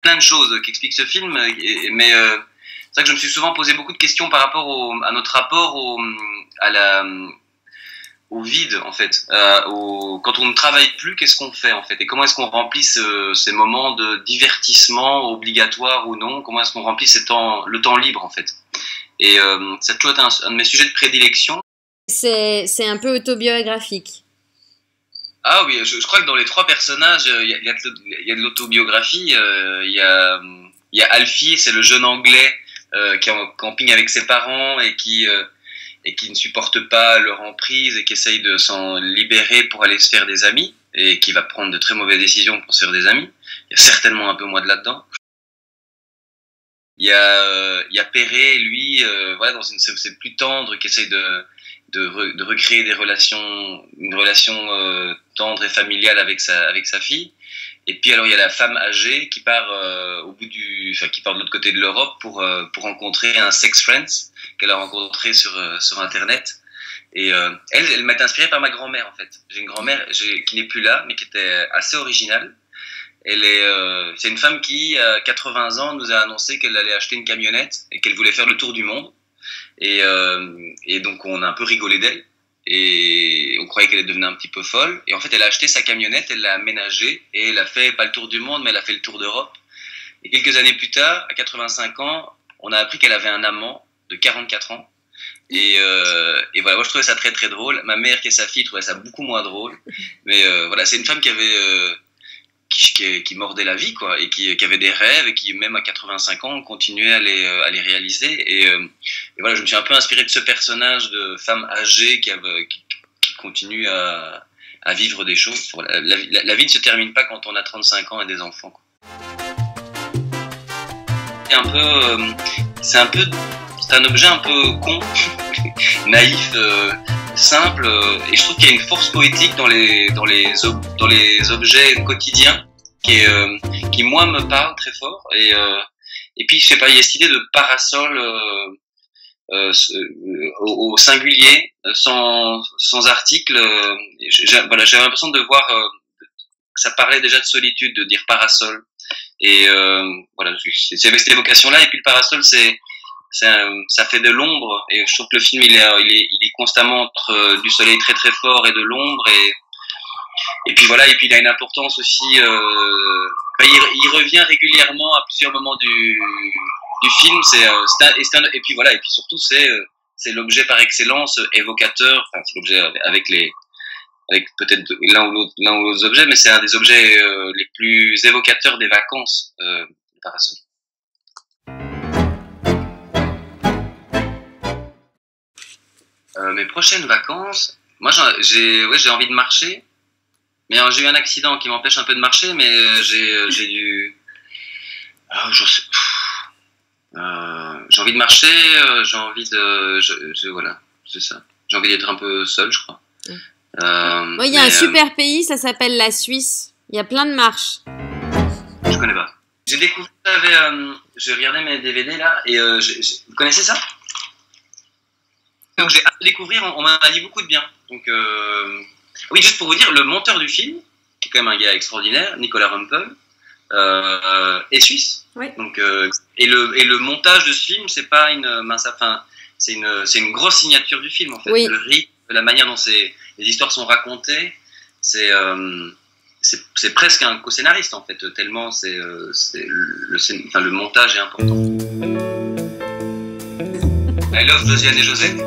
plein de choses qu'explique ce film, mais c'est vrai que je me suis souvent posé beaucoup de questions par rapport à notre rapport au vide, en fait. Quand on ne travaille plus, qu'est-ce qu'on fait, en fait? Et comment est-ce qu'on remplit ces moments de divertissement, obligatoires ou non? Comment est-ce qu'on remplit le temps libre, en fait? Et ça a toujours été un de mes sujets de prédilection. C'est un peu autobiographique. Ah oui, je crois que dans les trois personnages, il y a de l'autobiographie. Il y a Alfie, c'est le jeune Anglais qui est en camping avec ses parents et qui ne supporte pas leur emprise et qui essaye de s'en libérer pour aller se faire des amis et qui va prendre de très mauvaises décisions pour se faire des amis. Il y a certainement un peu moi de là-dedans. Il y a Perret, lui, voilà, c'est plus tendre, qui essaye de recréer une relation tendre et familiale avec sa fille. Et puis alors il y a la femme âgée qui part qui part de l'autre côté de l'Europe pour rencontrer un sex friend qu'elle a rencontré sur internet. Et elle m'a été inspirée par ma grand-mère, en fait. J'ai une grand-mère qui n'est plus là, mais qui était assez originale. C'est une femme qui, à 80 ans, nous a annoncé qu'elle allait acheter une camionnette et qu'elle voulait faire le tour du monde. Et donc on a un peu rigolé d'elle et on croyait qu'elle est devenue un petit peu folle. Et en fait, elle a acheté sa camionnette, elle l'a aménagée et elle a fait pas le tour du monde, mais elle a fait le tour d'Europe. Et quelques années plus tard, à 85 ans, on a appris qu'elle avait un amant de 44 ans. Et voilà, moi je trouvais ça très très drôle. Ma mère, qui est sa fille, trouvait ça beaucoup moins drôle. Mais voilà, c'est une femme qui avait qui mordait la vie, quoi, et qui avait des rêves et qui, même à 85 ans, continuait à les réaliser. Et voilà, je me suis un peu inspiré de ce personnage de femme âgée qui continue à vivre des choses. Voilà, la vie ne se termine pas quand on a 35 ans et des enfants, quoi. C'est un objet un peu con, naïf, simple, et je trouve qu'il y a une force poétique dans les objets quotidiens qui moi me parle très fort. Et puis je sais pas, il y a cette idée de parasol au singulier, sans article. Voilà, j'avais l'impression de voir que ça parlait déjà de solitude, de dire parasol. Et voilà, j'avais cette évocation-là. Et puis le parasol, ça fait de l'ombre, et je trouve que le film il est constamment entre du soleil très très fort et de l'ombre, et puis voilà, et puis il a une importance aussi, il revient régulièrement à plusieurs moments du film. Et puis voilà, et puis surtout c'est l'objet par excellence évocateur, enfin c'est l'objet avec peut-être l'un ou l'autre objet, mais c'est un des objets les plus évocateurs des vacances, le parasol. Mes prochaines vacances, moi j'ai envie de marcher, mais j'ai eu un accident qui m'empêche un peu de marcher, mais j'ai dû, j'ai envie de marcher, voilà, c'est ça. J'ai envie d'être un peu seul, je crois. Moi, il y a un super pays, ça s'appelle la Suisse. Il y a plein de marches. Je connais pas. J'ai découvert, j'ai regardé mes DVD là, et vous connaissez ça? Donc j'ai hâte de découvrir, on m'a dit beaucoup de bien. Donc oui, juste pour vous dire, le monteur du film, qui est quand même un gars extraordinaire, Nicolas Rumpel, est suisse. Oui. Donc et le montage de ce film, c'est pas c'est une grosse signature du film, en fait. Oui. Le rythme, la manière dont les histoires sont racontées, c'est presque un co-scénariste, en fait, tellement le montage est important. I love Josiane et Josette.